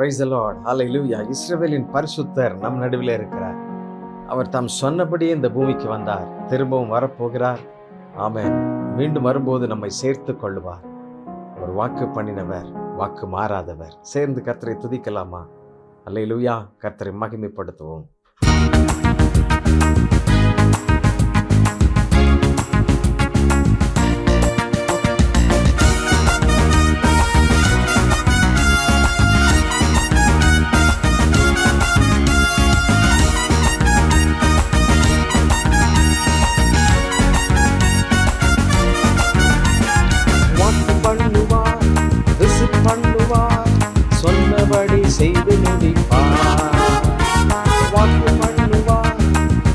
Praise the Lord. ஹல்லேலூயா. இஸ்ரவேலின் பரிசுத்தர் நம் நடுவில் இருக்கிறார். அவர் தாம் சொன்னபடியே இந்த பூமிக்கு வந்தார், திரும்பவும் வரப்போகிறார். ஆமென். மீண்டும் வரும்போது நம்மை சேர்த்து கொள்ளுவார். அவர் வாக்கு பண்ணினவர், வாக்கு மாறாதவர். சேர்ந்து கர்த்தரை துதிக்கலாமா? ஹல்லேலூயா. கர்த்தரை மகிமைப்படுத்துவோம். சொன்னபடி செய்து முடிப்பார். வாக்கு பண்ணுவார்,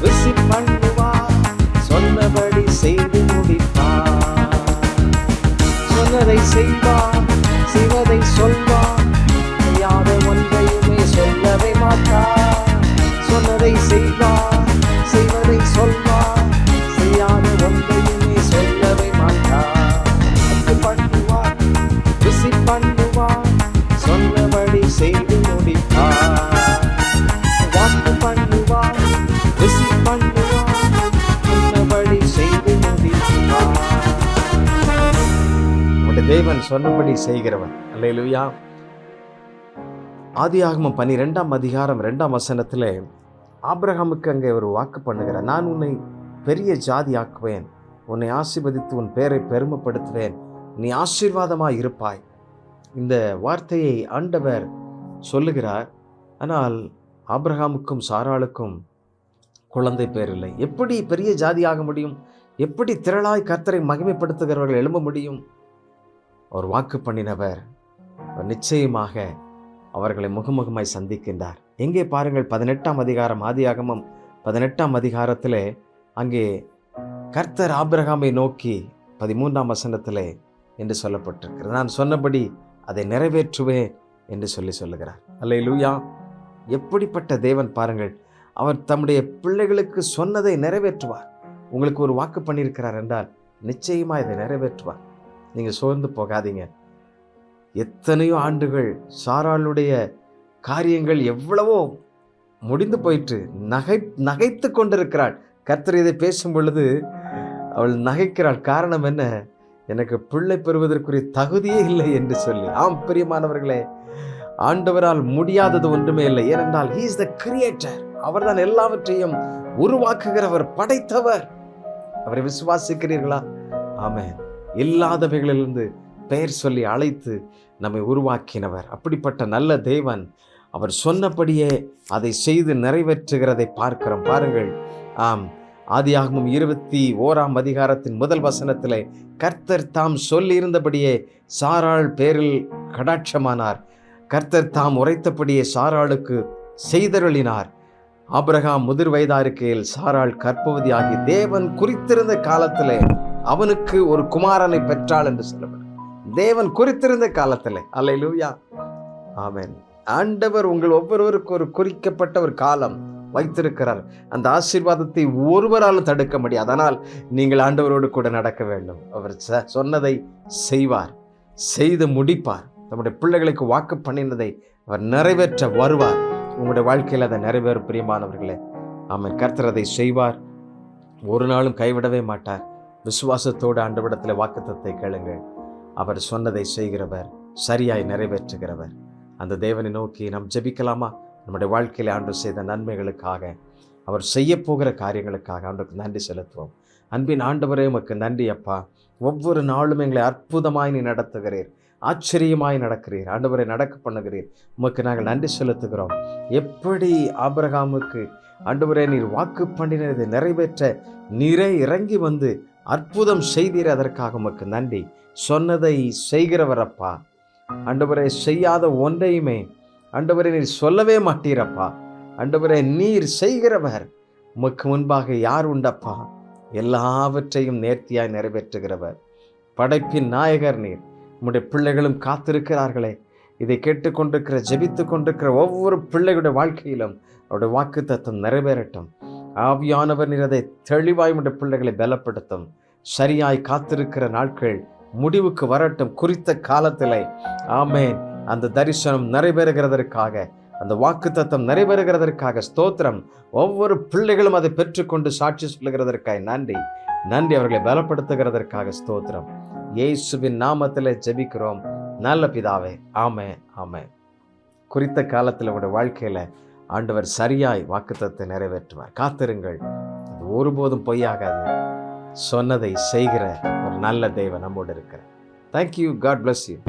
விசிட் பண்ணுவார், சொன்னபடி செய்து முடிப்பார். சொன்னதை செய்வார், செய்வதை சொல்வார், செய்யாத ஒன்றையுமே சொல்லவே மாட்டார். சொன்னதை செய்வார், செய்வதை சொல்வார், செய்யாத ஒன்றையுமே சொல்லவே மாட்டார். வாக்கு பண்ணுவார், விசிட் பண்ணுவார், சொன்னபடி செய்து முடிப்பார். வாக்கு பண்ணுவார், விசிட் பண்ணுவார், சொன்னபடி செய்து முடிப்பார். நம்முடைய தேவன் சொன்னபடி செய்கிறவன். அல்லேலூயா. ஆதியாகமம் 12ஆம் அதிகாரம் 2ஆம் வசனத்திலே ஆபிரகாமுக்கு அங்கே ஒரு வாக்கு பண்ணுகிறார். நான் உன்னை பெரிய ஜாதி ஆக்குவேன், உன்னை ஆசீர்வதித்து உன் பேரை பெருமைப்படுத்துவேன், நீ ஆசீர்வாதமாய் இருப்பாய். இந்த வார்த்தையை ஆண்டவர் சொல்லுகிறார். ஆனால் ஆபிரகாமுக்கும் சாராளுக்கும் குழந்தை பேர் இல்லை. எப்படி பெரிய ஜாதியாக முடியும்? எப்படி திரளாய் கர்த்தரை மகிமைப்படுத்துகிறவர்கள் எழும்ப முடியும்? அவர் வாக்கு பண்ணினவர் நிச்சயமாக அவர்களை முகமுகமாய் சந்திக்கின்றார். எங்கே பாருங்கள், 18ஆம் அதிகாரம், ஆதியாகமம் 18ஆம் அதிகாரத்திலே அங்கே கர்த்தர் ஆபிரகாமை நோக்கி 13ஆம் வசனத்திலே என்று சொல்லப்பட்டிருக்கிறது, நான் சொன்னபடி அதை நிறைவேற்றுவேன் என்று சொல்லுகிறார். அல்லேலூயா. எப்படிப்பட்ட தேவன் பாருங்கள். அவர் தம்முடைய பிள்ளைகளுக்கு சொன்னதை நிறைவேற்றுவார். உங்களுக்கு ஒரு வாக்கு பண்ணியிருக்கிறார் என்றால் நிச்சயமாக இதை நிறைவேற்றுவார். நீங்கள் சோர்ந்து போகாதீங்க. எத்தனையோ ஆண்டுகள் சாராளுடைய காரியங்கள் எவ்வளவோ முடிந்து போயிற்று. நகைத்து கொண்டிருக்கிறாள். கர்த்தர் இதை பேசும் பொழுது அவள் நகைக்கிறாள். காரணம் என்ன? எனக்கு பிள்ளை பெறுவதற்குரிய தகுதியே இல்லை என்று சொல்லி. ஆம் பிரியமானவர்களே, ஆண்டவரால் முடியாதது ஒன்றுமே இல்லை. ஏனென்றால் he is the creator. அவர்தான் எல்லாவற்றையும் உருவாக்குகிறவர், படைத்தவர். அவரை விசுவாசிக்கிறீர்களா? ஆமென். இல்லாதவைகளிலிருந்து பெயர் சொல்லி அழைத்து நம்மை உருவாக்கினவர். அப்படிப்பட்ட நல்ல தேவன் அவர் சொன்னபடியே அதை செய்து நிறைவேற்றுகிறதை பார்க்கிறோம். பாருங்கள். ஆம், ஆதியாகமம் 21ஆம் அதிகாரத்தின் முதல் வசனத்திலே கர்த்தர் தாம் சொல்லியிருந்தபடியே சாராள் பேரில் கடாட்சமானார். கர்த்தர் தாம் உரைத்தபடியே சாராளுக்கு செய்தருளினார். ஆபிரகாம் முதிர் வயதாயிருக்கையில் சாராள் கர்ப்பவதி ஆகி தேவன் குறித்திருந்த காலத்திலே அவனுக்கு ஒரு குமாரனை பெற்றாள் என்று சொல்லப்படும். தேவன் குறித்திருந்த காலத்திலே. அல்லேலூயா. ஆமென். ஆண்டவர் உங்கள் ஒவ்வொருவருக்கு ஒரு குறிக்கப்பட்ட ஒரு காலம் வைத்திருக்கிறார். அந்த ஆசீர்வாதத்தை ஒருவராலும் தடுக்க முடியாது. அதனால் நீங்கள் ஆண்டவரோடு கூட நடக்க வேண்டும். அவர் சொன்னதை செய்வார், செய்து முடிப்பார். நம்முடைய பிள்ளைகளுக்கு வாக்கு பண்ணினதை அவர் நிறைவேற்ற வருவார். உங்களுடைய வாழ்க்கையில் அதை நிறைவேறும் பிரியமானவர்களே. ஆமென். கர்த்தர் அதை செய்வார். ஒரு நாளும் கைவிடவே மாட்டார். விசுவாசத்தோடு ஆண்டவரிடத்தில் வாக்குத்தத்தத்தை கேளுங்கள். அவர் சொன்னதை செய்கிறவர், சரியாய் நிறைவேற்றுகிறவர். அந்த தேவனை நோக்கி நாம் ஜெபிக்கலாமா? நம்முடைய வாழ்க்கையில் ஆண்டவர் செய்த நன்மைகளுக்காக, அவர் செய்ய போகிற காரியங்களுக்காக ஆண்டவருக்கு நன்றி செலுத்துவோம். அன்பின் ஆண்டவரே, உமக்கு நன்றி அப்பா. ஒவ்வொரு நாளும் எங்களை அற்புதமாய் நீ நடத்துகிறீர், ஆச்சரியமாய் நடக்கிறீர். ஆண்டவரை நடக்க பண்ணுகிறீர். உமக்கு நாங்கள் நன்றி செலுத்துகிறோம். எப்படி ஆபிரகாமுக்கு ஆண்டவரே நீர் வாக்கு பண்ணினதை நிறைவேற்ற நீரே இறங்கி வந்து அற்புதம் செய்தீர், அதற்காக உமக்கு நன்றி. சொன்னதை செய்கிறவரப்பா. ஆண்டவரை செய்யாத ஒன்றையுமே ஆண்டவரை நீர் சொல்லவே மாட்டீரப்பா. ஆண்டவரை நீர் செய்கிறவர். உமக்கு முன்பாக யார் உண்டப்பா? எல்லாவற்றையும் நேர்த்தியாய் நிறைவேற்றுகிறவர், படைப்பின் நாயகர் நீர். உம்முடைய பிள்ளைகளும் காத்திருக்கிறார்களே. இதை கேட்டுக்கொண்டிருக்கிற, ஜெபித்து கொண்டிருக்கிற ஒவ்வொரு பிள்ளைகளுடைய வாழ்க்கையிலும் அவருடைய வாக்கு தத்தம் நிறைவேறட்டும். ஆவியானவர் நீர் அதை தெளிவாய் உம்முடைய பிள்ளைகளை பலப்படுத்தும். சரியாய் காத்திருக்கிற நாட்கள் முடிவுக்கு வரட்டும். குறித்த காலத்திலே ஆமென் அந்த தரிசனம் நிறைவேறுகிறதற்காக, அந்த வாக்குத்தத்தம் நிறைவேறுகிறதற்காக ஸ்தோத்திரம். ஒவ்வொரு பிள்ளைகளும் அதை பெற்றுக்கொண்டு சாட்சி சொல்லுகிறதற்காக நன்றி. நன்றி, அவர்களை பலப்படுத்துகிறதற்காக ஸ்தோத்திரம். இயேசுவின் நாமத்திலே ஜெபிக்கிறோம் நல்ல பிதாவே. ஆமென், ஆமென். குறித்த காலத்தில் உங்களுடைய வாழ்க்கையில ஆண்டவர் சரியாய் வாக்குத்தத்தத்தை நிறைவேற்றுவார். காத்திருங்கள், அது ஒருபோதும் பொய்யாகாது. சொன்னதை செய்கிற ஒரு நல்ல தேவன் நம்மோடு இருக்கிறார். தேங்க்யூ. God bless you.